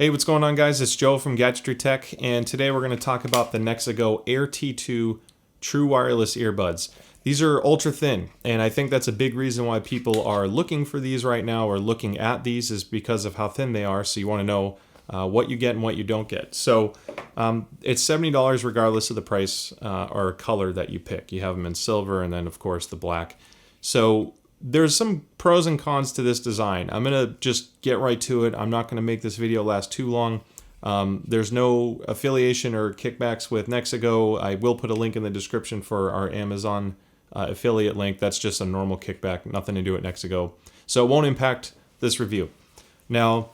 Hey, what's going on, guys? It's Joe from Gadgetry Tech, and today we're going to talk about the NexiGo Air T2 True Wireless Earbuds. These are ultra thin, and I think that's a big reason why people are looking for these right now, or looking at these, is because of how thin they are. So you want to know what you get and what you don't get. So it's $70 regardless of the price or color that you pick. You have them in silver and then, of course, the black. So there's some pros and cons to this design. I'm going to just get right to it. I'm not going to make this video last too long. There's no affiliation or kickbacks with NexiGo. I will put a link in the description for our Amazon affiliate link. That's just a normal kickback, nothing to do with NexiGo. So it won't impact this review. Now,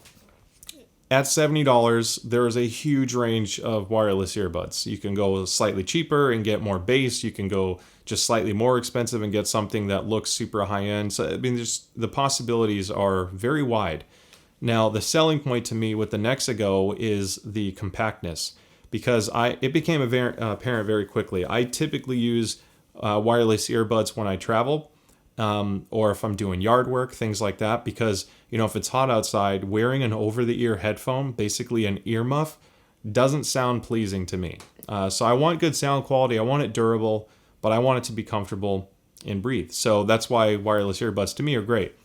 at $70, there is a huge range of wireless earbuds. You can go slightly cheaper and get more bass. You can go just slightly more expensive and get something that looks super high-end. So, I mean, just the possibilities are very wide. Now, the selling point to me with the NexiGo is the compactness, because it became apparent very quickly. I typically use wireless earbuds when I travel, or if I'm doing yard work, things like that, because, you know, if it's hot outside, wearing an over-the-ear headphone, basically an earmuff, doesn't sound pleasing to me. So I want good sound quality, I want it durable, but I want it to be comfortable and breathe. So that's why wireless earbuds to me are great.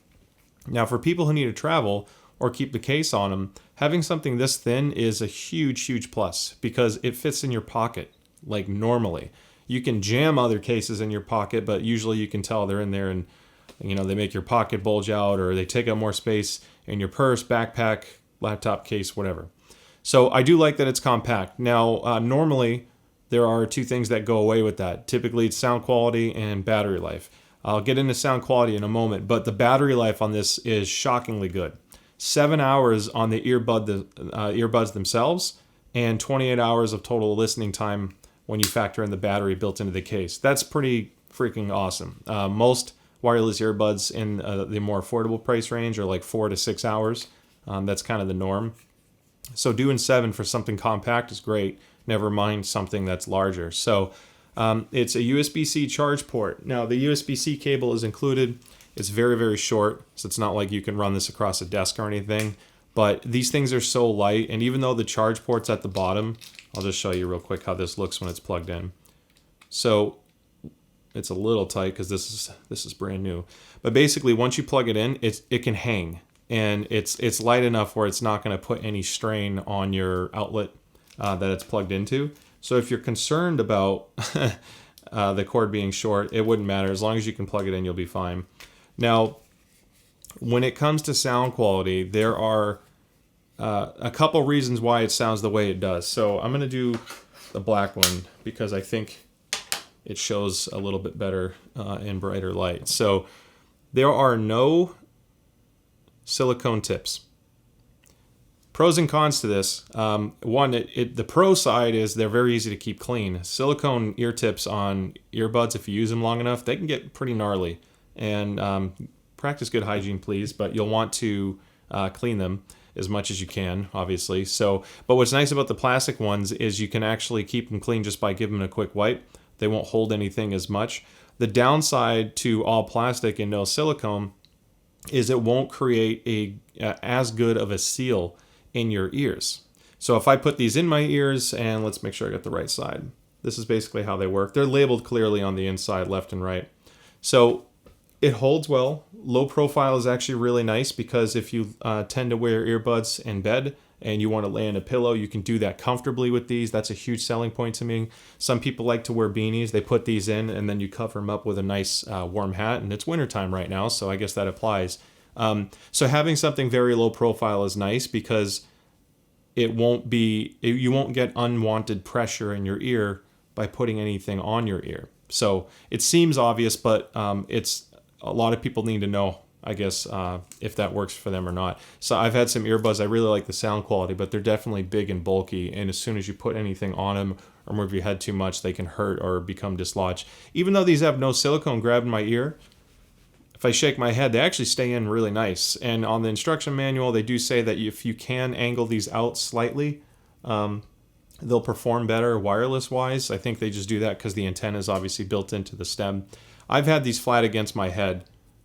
Now, for people who need to travel or keep the case on them, having something this thin is a huge, huge plus, because it fits in your pocket like normally. You can jam other cases in your pocket, but usually you can tell they're in there, and you know, they make your pocket bulge out, or they take up more space in your purse, backpack, laptop case, whatever. So I do like that it's compact. Now, normally there are two things that go away with that. Typically it's sound quality and battery life. I'll get into sound quality in a moment, but the battery life on this is shockingly good. 7 hours on the earbuds themselves, and 28 hours of total listening time when you factor in the battery built into the case. That's pretty freaking awesome. Most wireless earbuds in the more affordable price range are like 4 to 6 hours. That's kind of the norm. So doing 7 for something compact is great, never mind something that's larger. So it's a USB-C charge port. Now, the USB-C cable is included. It's very, very short, so it's not like you can run this across a desk or anything. But these things are so light, and even though the charge port's at the bottom, I'll just show you real quick how this looks when it's plugged in. So it's a little tight because this is brand new. But basically, once you plug it in, it can hang, and it's light enough where it's not going to put any strain on your outlet that it's plugged into. So if you're concerned about the cord being short, it wouldn't matter. As long as you can plug it in, you'll be fine. Now, when it comes to sound quality, there are a couple reasons why it sounds the way it does. So I'm going to do the black one because I think it shows a little bit better in brighter light. So there are no silicone tips. Pros and cons to this. One, the pro side is they're very easy to keep clean. Silicone ear tips on earbuds, if you use them long enough, they can get pretty gnarly. And practice good hygiene, please, but you'll want to clean them as much as you can, obviously. So, but what's nice about the plastic ones is you can actually keep them clean just by giving them a quick wipe. They won't hold anything as much. The downside to all plastic and no silicone is it won't create as good of a seal in your ears. So if I put these in my ears, and let's make sure I got the right side. This is basically how they work. They're labeled clearly on the inside, left and right. So it holds well. Low profile is actually really nice, because if you tend to wear earbuds in bed and you want to lay in a pillow, you can do that comfortably with these. That's a huge selling point to me. Some people like to wear beanies. They put these in and then you cover them up with a nice warm hat. And it's wintertime right now, so I guess that applies. So having something very low profile is nice, because you won't get unwanted pressure in your ear by putting anything on your ear. So it seems obvious, but it's a lot of people need to know, I guess, if that works for them or not. So I've had some earbuds, I really like the sound quality, but they're definitely big and bulky, and as soon as you put anything on them or move your head too much, they can hurt or become dislodged. Even though these have no silicone grabbing my ear, if I shake my head, they actually stay in really nice. And on the instruction manual, they do say that if you can angle these out slightly, they'll perform better wireless-wise. I think they just do that because the antenna is obviously built into the stem. I've had these flat against my head,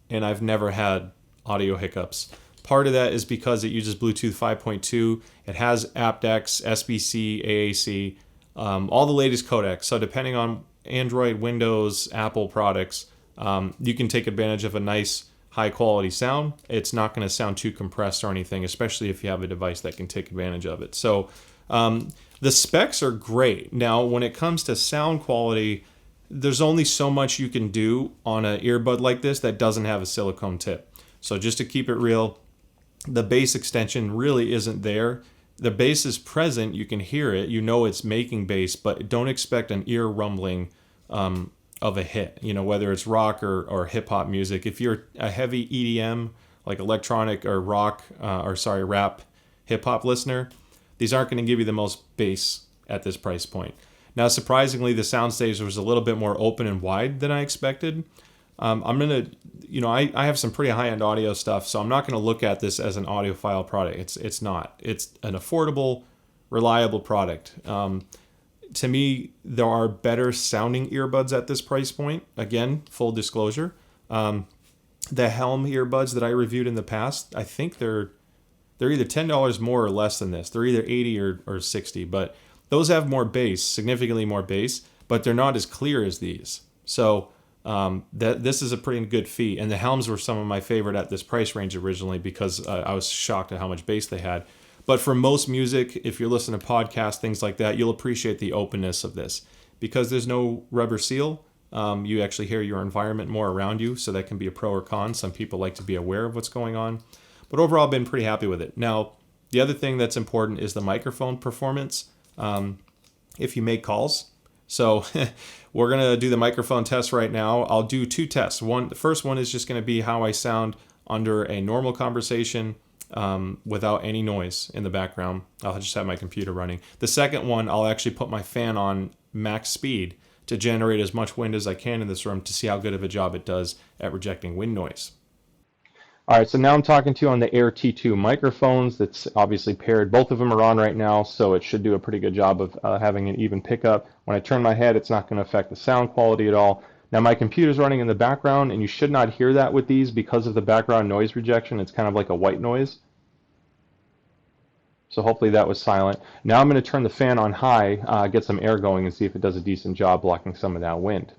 and I've never had audio hiccups. Part of that is because it uses Bluetooth 5.2. It has aptX, SBC, AAC, all the latest codecs. So depending on Android, Windows, Apple products, you can take advantage of a nice high quality sound. It's not going to sound too compressed or anything, especially if you have a device that can take advantage of it. So the specs are great. Now, when it comes to sound quality, there's only so much you can do on an earbud like this that doesn't have a silicone tip. So just to keep it real, the bass extension really isn't there. The bass is present, you can hear it, you know it's making bass, but don't expect an ear rumbling of a hit, whether it's rock or hip hop music. If you're a heavy EDM, like electronic or rock, rap hip hop listener, these aren't going to give you the most bass at this price point. Now, surprisingly, the soundstage was a little bit more open and wide than I expected. I'm going to, I have some pretty high-end audio stuff, so I'm not going to look at this as an audiophile product. It's not. It's an affordable, reliable product. To me, there are better sounding earbuds at this price point. Again, full disclosure. The Helm earbuds that I reviewed in the past, I think they're either $10 more or less than this. They're either $80 or $60, but those have more bass, significantly more bass, but they're not as clear as these. So this is a pretty good fee. And the Helms were some of my favorite at this price range originally because I was shocked at how much bass they had. But for most music, if you're listening to podcasts, things like that, you'll appreciate the openness of this. Because there's no rubber seal, you actually hear your environment more around you, so that can be a pro or con. Some people like to be aware of what's going on. But overall, I've been pretty happy with it. Now, the other thing that's important is the microphone performance. If you make calls. So we're going to do the microphone test right now. I'll do two tests. The first one is just going to be how I sound under a normal conversation without any noise in the background. I'll just have my computer running. The second one, I'll actually put my fan on max speed to generate as much wind as I can in this room to see how good of a job it does at rejecting wind noise. All right, so now I'm talking to you on the Air T2 microphones. That's obviously paired. Both of them are on right now, so it should do a pretty good job of having an even pickup. When I turn my head, it's not going to affect the sound quality at all. Now my computer's running in the background, and you should not hear that with these because of the background noise rejection. It's kind of like a white noise. So hopefully that was silent. Now I'm going to turn the fan on high, get some air going, and see if it does a decent job blocking some of that wind.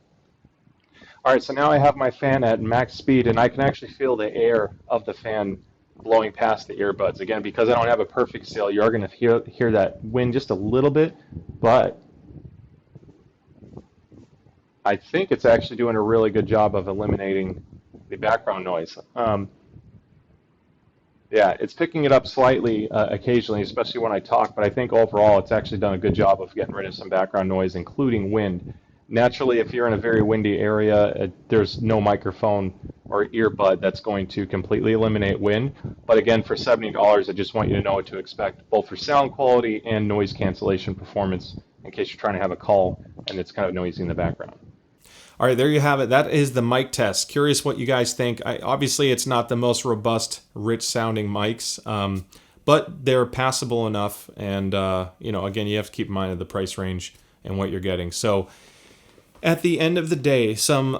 All right, so now I have my fan at max speed, and I can actually feel the air of the fan blowing past the earbuds. Again, because I don't have a perfect seal, you are going to hear that wind just a little bit, but I think it's actually doing a really good job of eliminating the background noise. Yeah, it's picking it up slightly occasionally, especially when I talk, but I think overall it's actually done a good job of getting rid of some background noise, including wind. Naturally, if you're in a very windy area, there's no microphone or earbud that's going to completely eliminate wind. But again, for $70, I just want you to know what to expect, both for sound quality and noise cancellation performance, in case you're trying to have a call and it's kind of noisy in the background. All right, there you have it. That is the mic test. Curious what you guys think. Obviously, it's not the most robust, rich-sounding mics, but they're passable enough. And, again, you have to keep in mind of the price range and what you're getting. So at the end of the day, some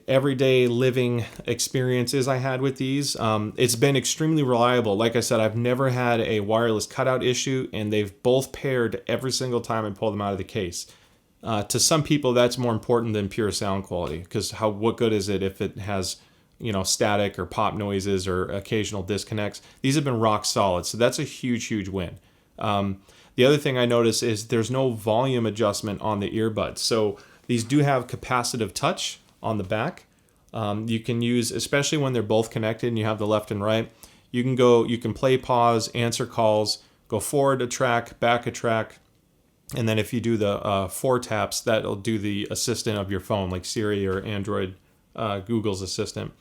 everyday living experiences I had with these, it's been extremely reliable. Like I said, I've never had a wireless cutout issue, and they've both paired every single time I pull them out of the case. To some people, that's more important than pure sound quality, because what good is it if it has, static or pop noises or occasional disconnects? These have been rock solid, so that's a huge, huge win. The other thing I notice is there's no volume adjustment on the earbuds. So these do have capacitive touch on the back. You can use, especially when they're both connected and you have the left and right, you can play, pause, answer calls, go forward a track, back a track. And then if you do the 4 taps, that'll do the assistant of your phone, like Siri or Android, Google's assistant.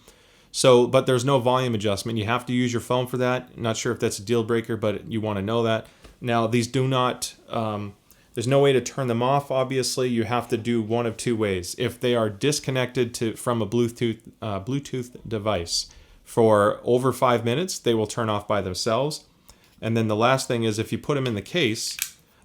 So, but there's no volume adjustment. You have to use your phone for that. Not sure if that's a deal breaker, but you want to know that. Now, these do not, there's no way to turn them off, obviously. You have to do one of two ways. If they are disconnected from a Bluetooth device for over 5 minutes, they will turn off by themselves. And then the last thing is if you put them in the case,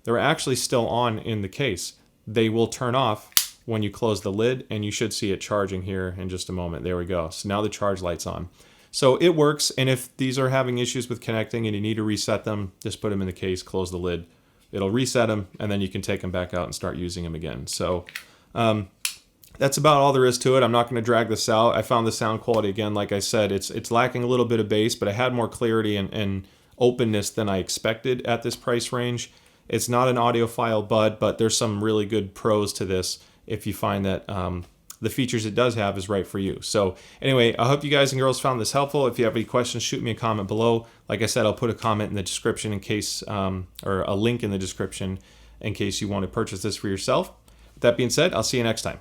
they're actually still on in the case. They will turn off when you close the lid, and you should see it charging here in just a moment. There we go. So now the charge light's on. So it works, and if these are having issues with connecting and you need to reset them, just put them in the case, close the lid. It'll reset them, and then you can take them back out and start using them again. So that's about all there is to it. I'm not going to drag this out. I found the sound quality, again, like I said, it's lacking a little bit of bass, but I had more clarity and openness than I expected at this price range. It's not an audiophile bud, but there's some really good pros to this if you find that the features it does have is right for you. So anyway, I hope you guys and girls found this helpful. If you have any questions, shoot me a comment below. Like I said, I'll put a comment in the description in case, or a link in the description in case you want to purchase this for yourself. With that being said, I'll see you next time.